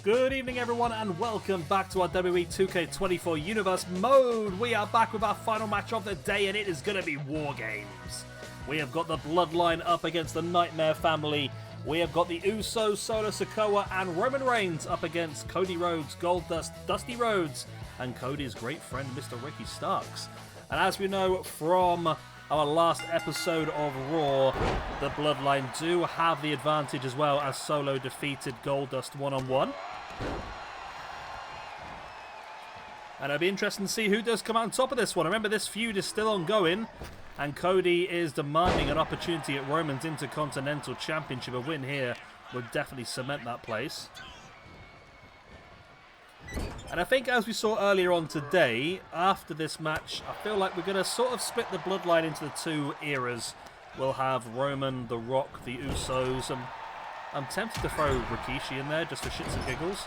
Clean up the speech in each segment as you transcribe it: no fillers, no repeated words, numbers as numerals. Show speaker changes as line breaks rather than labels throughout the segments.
Good evening everyone and welcome back to our WWE 2K24 Universe mode. We are back with our final match of the day and it is going to be Wargames. We have got the Bloodline up against the Nightmare Family. We have got the Usos, Solo Sikoa and Roman Reigns up against Cody Rhodes, Goldust, Dusty Rhodes and Cody's great friend Mr. Ricky Starks. And as we know from our last episode of Raw, the Bloodline do have the advantage as well as Solo defeated Goldust one-on-one. And it'll be interesting to see who does come out on top of this one. Remember, this feud is still ongoing, and Cody is demanding an opportunity at Roman's Intercontinental Championship. A win here would definitely cement that place. And I think, as we saw earlier on today, after this match, I feel like we're going to sort of split the Bloodline into the two eras. We'll have Roman, The Rock, the Usos, and I'm tempted to throw Rikishi in there just for shits and giggles.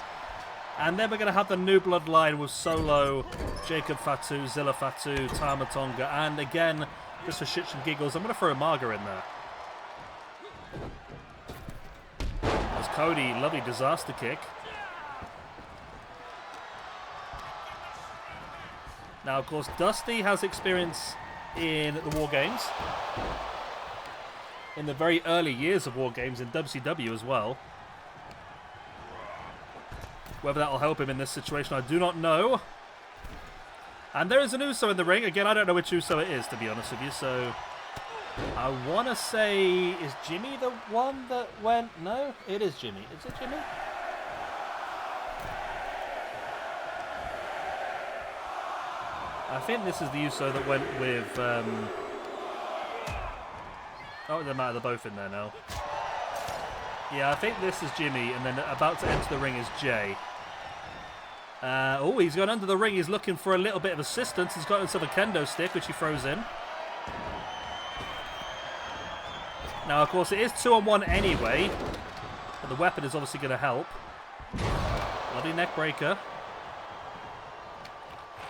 And then we're going to have the new Bloodline with Solo, Jacob Fatu, Zilla Fatu, Tama Tonga, and again, just for shits and giggles, I'm going to throw Umaga in there. As Cody, lovely disaster kick. Now, of course, Dusty has experience in the Wargames. In the very early years of Wargames in WCW as well. Whether that will help him in this situation, I do not know. And there is an Uso in the ring. Again, I don't know which Uso it is, to be honest with you. So, I want to say, is Jimmy the one that went? No, it is Jimmy. Is it Jimmy? I think this is the Uso that went with... Oh, it doesn't matter. They're both in there now. Yeah, I think this is Jimmy, and then about to enter the ring is Jay. Oh, he's gone under the ring. He's looking for a little bit of assistance. He's got himself a kendo stick, which he throws in. Now, of course, it is 2-on-1 anyway, but the weapon is obviously going to help. Bloody neck breaker.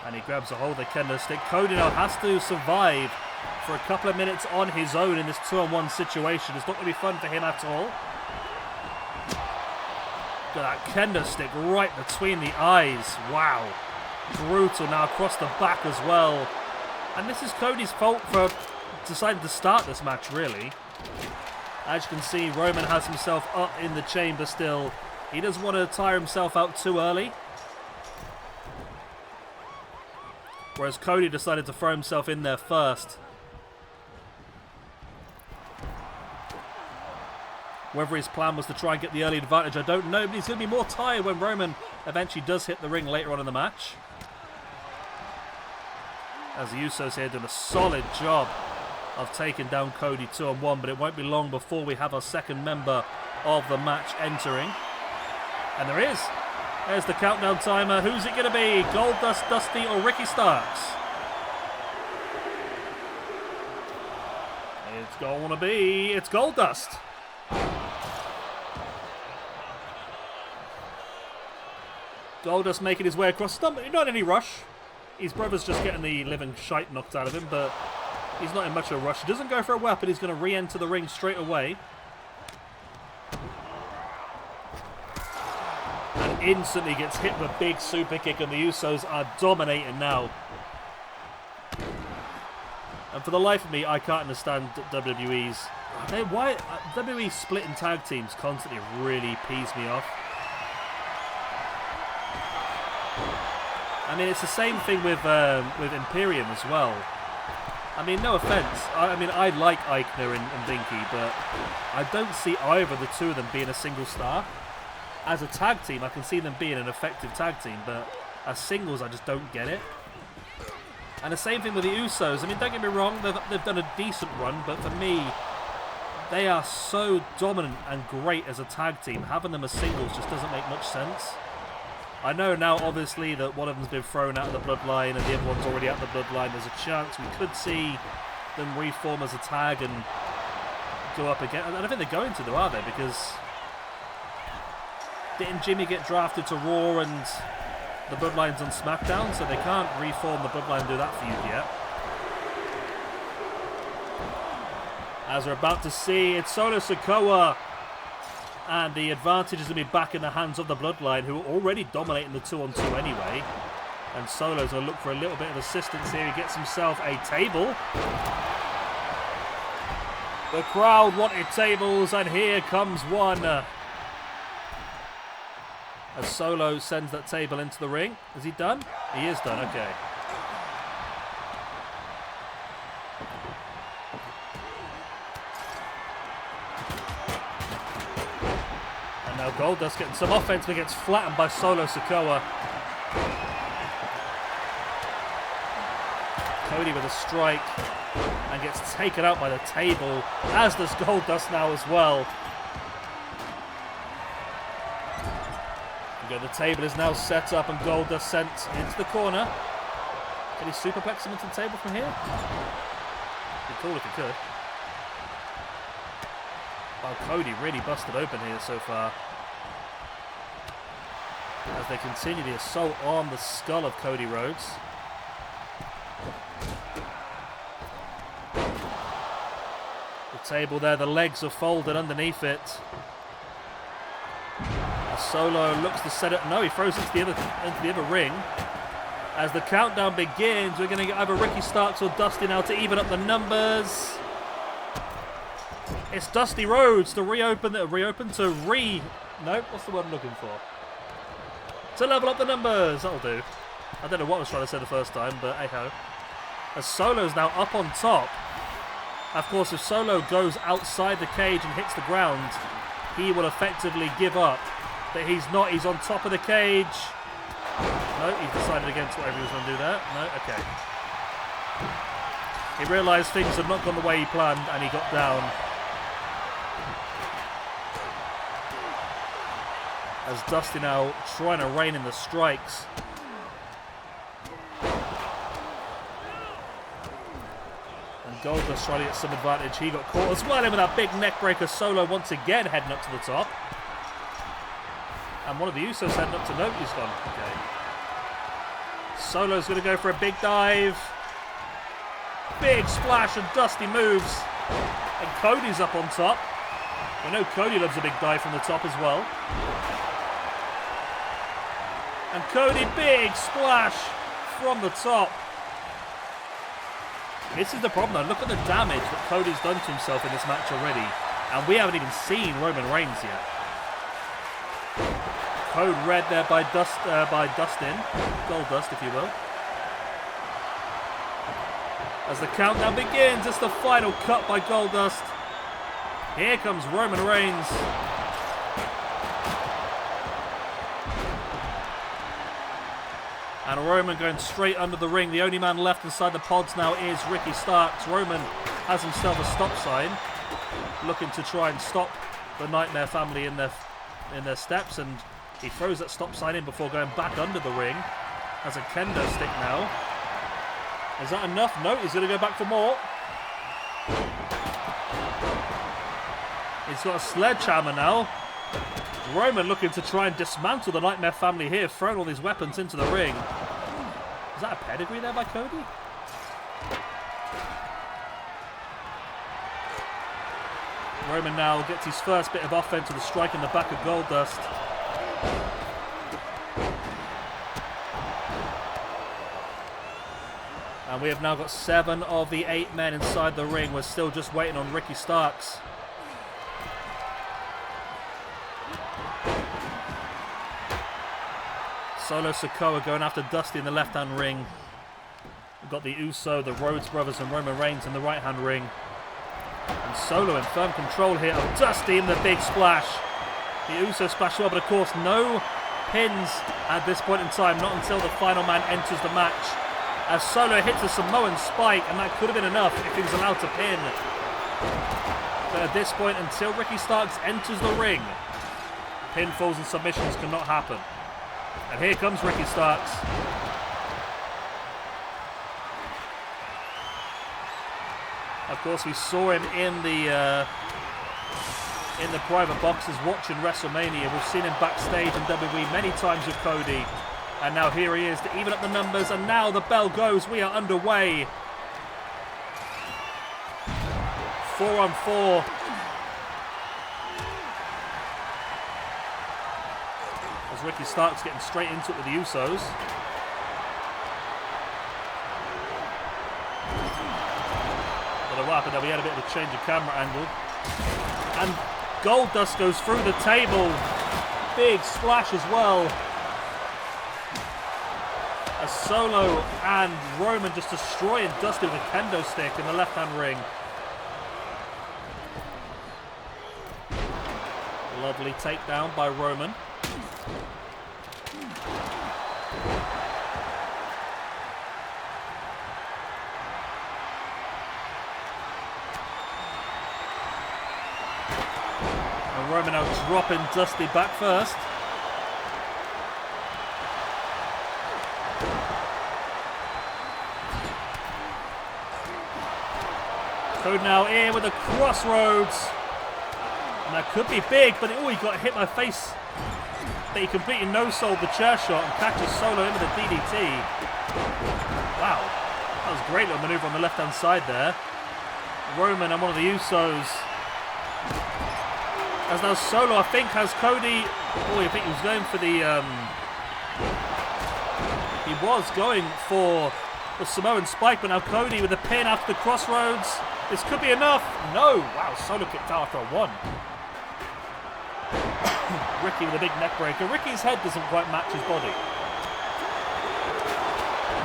And he grabs a hold of the kendo stick. Cody now has to survive for a couple of minutes on his own in this 2-on-1 situation. It's not going to be fun for him at all. Got that kendo stick right between the eyes. Wow. Brutal now across the back as well. And this is Cody's fault for deciding to start this match, really. As you can see, Roman has himself up in the chamber still. He doesn't want to tire himself out too early. Whereas Cody decided to throw himself in there first. Whether his plan was to try and get the early advantage, I don't know. But he's going to be more tired when Roman eventually does hit the ring later on in the match. As the Usos here doing a solid job of taking down Cody 2-on-1. But it won't be long before we have our second member of the match entering. And there is. There's the countdown timer. Who's it going to be? Goldust, Dusty, or Ricky Starks? It's going to be... It's Goldust. Goldust making his way across the stump. Not in any rush. His brother's just getting the living shite knocked out of him, but he's not in much of a rush. He doesn't go for a weapon. He's going to re-enter the ring straight away. Instantly gets hit with a big super kick and the Usos are dominating now. And for the life of me, I can't understand WWE's... Why WWE splitting tag teams constantly really pees me off. I mean, it's the same thing with Imperium as well. I mean, no offense. I like Eichner and Dinky, but I don't see either of the two of them being a single star. As a tag team, I can see them being an effective tag team, but as singles, I just don't get it. And the same thing with the Usos. I mean, don't get me wrong, they've done a decent run, but for me, they are so dominant and great as a tag team. Having them as singles just doesn't make much sense. I know now, obviously, that one of them's been thrown out of the Bloodline and the other one's already out of the Bloodline. There's a chance we could see them reform as a tag and go up again. I don't think they're going to, though, are they? Because... didn't Jimmy get drafted to Raw and the Bloodline's on SmackDown, so they can't reform the Bloodline and do that feud yet. As we're about to see, it's Solo Sikoa And the advantage is going to be back in the hands of the Bloodline, who are already dominating the 2-on-2 anyway. And Solo's going to look for a little bit of assistance here. He gets himself a table. The crowd wanted tables, and here comes one. As Solo sends that table into the ring. Is he done? He is done, okay. And now Goldust getting some offense, but gets flattened by Solo Sikoa. Cody with a strike and gets taken out by the table, as does Goldust now as well. The table is now set up and Goldust sent into the corner. Can he superplex him into the table from here? Be cool if he could. Wow, Cody really busted open here so far. As they continue the assault on the skull of Cody Rhodes. The table there, the legs are folded underneath it. Solo looks to set it. No, he throws it into the other ring. As the countdown begins, we're going to get either Ricky Starks or Dusty now to even up the numbers. It's Dusty Rhodes to no, what's the word I'm looking for? To level up the numbers. That'll do. I don't know what I was trying to say the first time, but hey-ho. As Solo's now up on top. Of course, if Solo goes outside the cage and hits the ground, he will effectively give up. But he's not. He's on top of the cage. No, he's decided against whatever he was going to do there. No, okay. He realised things had not gone the way he planned and he got down. As Dusty now trying to rein in the strikes. And Goldust trying to get some advantage. He got caught as well in with that big neck breaker. Solo once again heading up to the top. And one of the Usos heading up to note he's gone. Okay. Solo's going to go for a big dive. Big splash and Dusty moves. And Cody's up on top. We know Cody loves a big dive from the top as well. And Cody, big splash from the top. This is the problem though. Look at the damage that Cody's done to himself in this match already. And we haven't even seen Roman Reigns yet. Code red there by Dustin. Goldust, if you will. As the countdown begins, it's the final cut by Goldust. Here comes Roman Reigns. And Roman going straight under the ring. The only man left inside the pods now is Ricky Starks. Roman has himself a stop sign, looking to try and stop the Nightmare family in their steps, and he throws that stop sign in before going back under the ring. Has a kendo stick now. Is that enough? No, he's going to go back for more. He's got a sledgehammer now. Roman looking to try and dismantle the Nightmare family here, throwing all these weapons into the ring. Is that a pedigree there by Cody? Roman now gets his first bit of offense with a strike in the back of Goldust. And we have now got 7 of the 8 men inside the ring. We're still just waiting on Ricky Starks. Solo Sikoa going after Dusty in the left-hand ring. We've got the Uso, the Rhodes brothers and Roman Reigns in the right-hand ring. And Solo in firm control here of Dusty in the big splash. The Uso splash well, but of course no pins at this point in time, not until the final man enters the match. As Solo hits a Samoan spike, and that could have been enough if he was allowed to pin. But at this point, until Ricky Starks enters the ring, pinfalls and submissions cannot happen. And here comes Ricky Starks. Of course, we saw him in the private boxes watching WrestleMania. We've seen him backstage in WWE many times with Cody. And now here he is to even up the numbers. And now the bell goes. We are underway. 4-on-4. As Ricky Starks getting straight into it with the Usos. But what happened there? We had a bit of a change of camera angle. And Goldust goes through the table. Big splash as well. As Solo and Roman just destroying Dusty with a kendo stick in the left-hand ring. Lovely takedown by Roman. And Roman now dropping Dusty back first. Code now in with a crossroads. And that could be big, but he got hit by the face. But he completely no-sold the chair shot and catches Solo in with a DDT. Wow. That was a great little maneuver on the left-hand side there. Roman and one of the Usos. As now Solo, I think, has Cody. Oh, I think he was going for the. He was going for the Samoan spike, but now Cody with a pin after the crossroads. This could be enough. No. Wow, Solo kicked out after a 1. Ricky with a big neck breaker. Ricky's head doesn't quite match his body.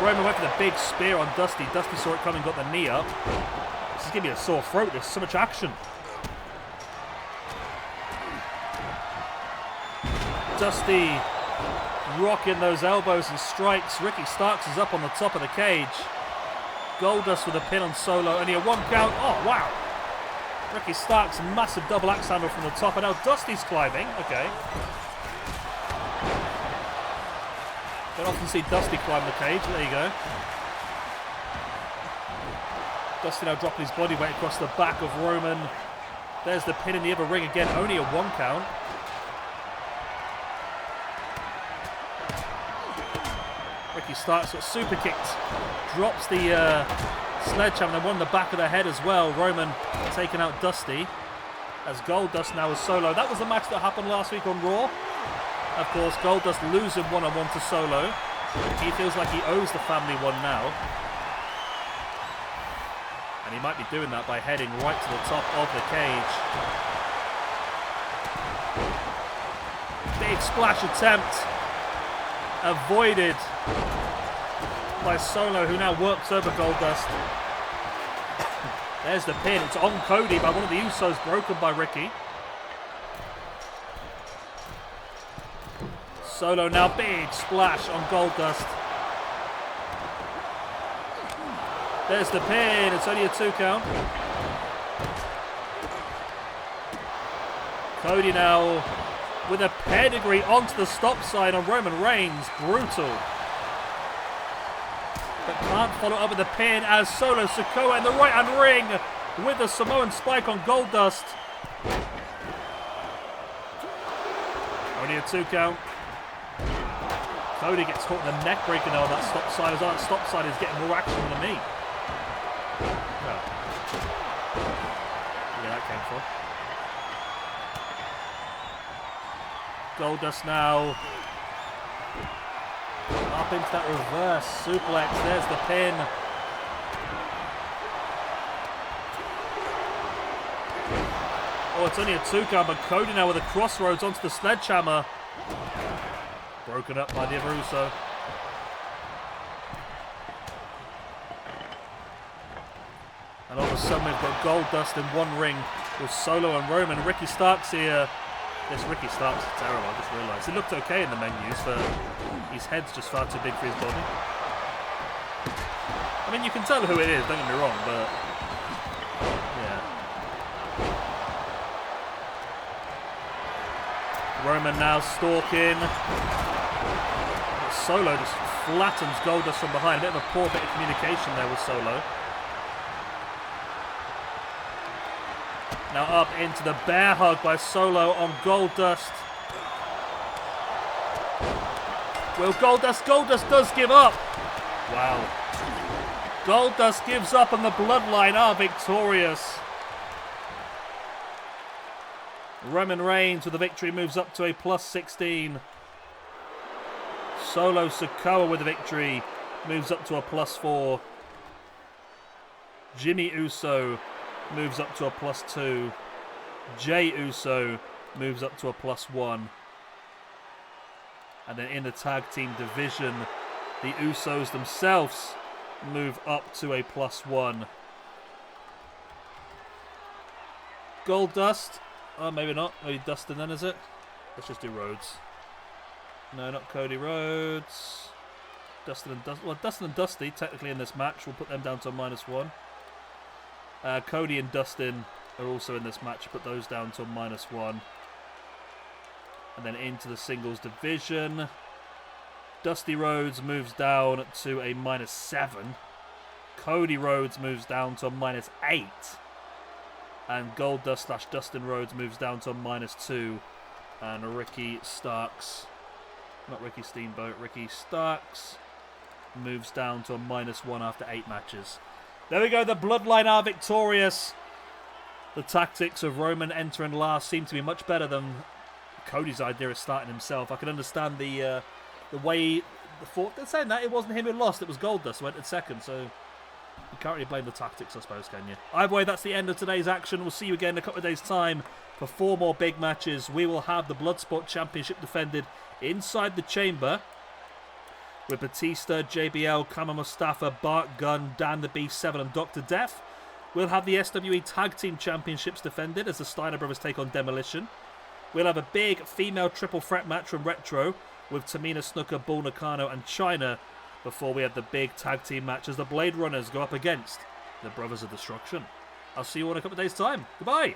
Roman went for the big spear on Dusty. Dusty saw it coming, got the knee up. This is going to be a sore throat. There's so much action. Dusty rocking those elbows and strikes. Ricky Starks is up on the top of the cage. Goldust with a pin on Solo. Only a 1 count. Oh, wow. Ricky Starks, massive double axe handle from the top. And now Dusty's climbing. Okay. Don't often see Dusty climb the cage. There you go. Dusty now dropping his body weight across the back of Roman. There's the pin in the other ring again. Only a 1 count. Ricky Starks got super kicked. Drops the sledgehammer and one in the back of the head as well. Roman taking out Dusty. As Goldust now is Solo. That was the match that happened last week on Raw. Of course, Goldust losing one-on-one to Solo. He feels like he owes the family one now. And he might be doing that by heading right to the top of the cage. Big splash attempt. Avoided by Solo, who now works over Goldust. There's the pin. It's on Cody by one of the Usos, broken by Ricky. Solo now, big splash on Goldust. There's the pin. It's only a 2 count. Cody now with a pedigree onto the stop sign on Roman Reigns. Brutal. But can't follow up with the pin as Solo Sikoa in the right-hand ring with the Samoan spike on Goldust. Only a 2 count. Cody gets caught in the neck breaker now on that stop sign. As that stop sign is getting more action than me. Well, where that came from. Goldust now up into that reverse suplex. There's the pin. Oh, it's only a 2 count, but Cody now with a crossroads onto the sledgehammer. Broken up by the other Uso. And all of a sudden we've got Goldust in one ring with Solo and Roman. Ricky Starks here. This Ricky Starks is terrible, I just realised. It looked okay in the menus, but his head's just far too big for his body. I mean, you can tell who it is, don't get me wrong, but yeah. Roman now stalking. But Solo just flattens Goldust from behind. A bit of a poor bit of communication there with Solo. Now up into the bear hug by Solo on Goldust. Will Goldust does give up. Wow. Goldust gives up and the Bloodline are victorious. Roman Reigns with the victory moves up to a +16. Solo Sikoa with the victory. Moves up to a +4. Jimmy Uso moves up to a +2. Jey Uso moves up to a +1. And then in the tag team division, the Usos themselves move up to a +1. Goldust. Oh, maybe not. Maybe Dustin then, is it? Let's just do Rhodes. No, not Cody Rhodes. Dustin and Dusty. Well, Dustin and Dusty, technically in this match, we'll put them down to a -1. Cody and Dustin are also in this match. Put those down to a -1. And then into the singles division. Dusty Rhodes moves down to a -7. Cody Rhodes moves down to a -8. And Goldust / Dustin Rhodes moves down to a -2. And Ricky Starks, not Ricky Steamboat, Ricky Starks moves down to a -1 after 8 matches. There we go, the Bloodline are victorious. The tactics of Roman entering last seem to be much better than Cody's idea of starting himself. I can understand the way the thought. They're saying that it wasn't him who lost, it was Goldust who went in second, so you can't really blame the tactics, I suppose, can you? Either way, that's the end of today's action. We'll see you again in a couple of days' time for 4 more big matches. We will have the Bloodsport Championship defended inside the chamber with Batista, JBL, Kama Mustafa, Bart Gunn, Dan the Beast 7 and Dr. Death. We'll have the SWE Tag Team Championships defended as the Steiner Brothers take on Demolition. We'll have a big female triple threat match from Retro with Tamina Snuka, Bull Nakano and Chyna before we have the big tag team match as the Blade Runners go up against the Brothers of Destruction. I'll see you all in a couple of days' time. Goodbye!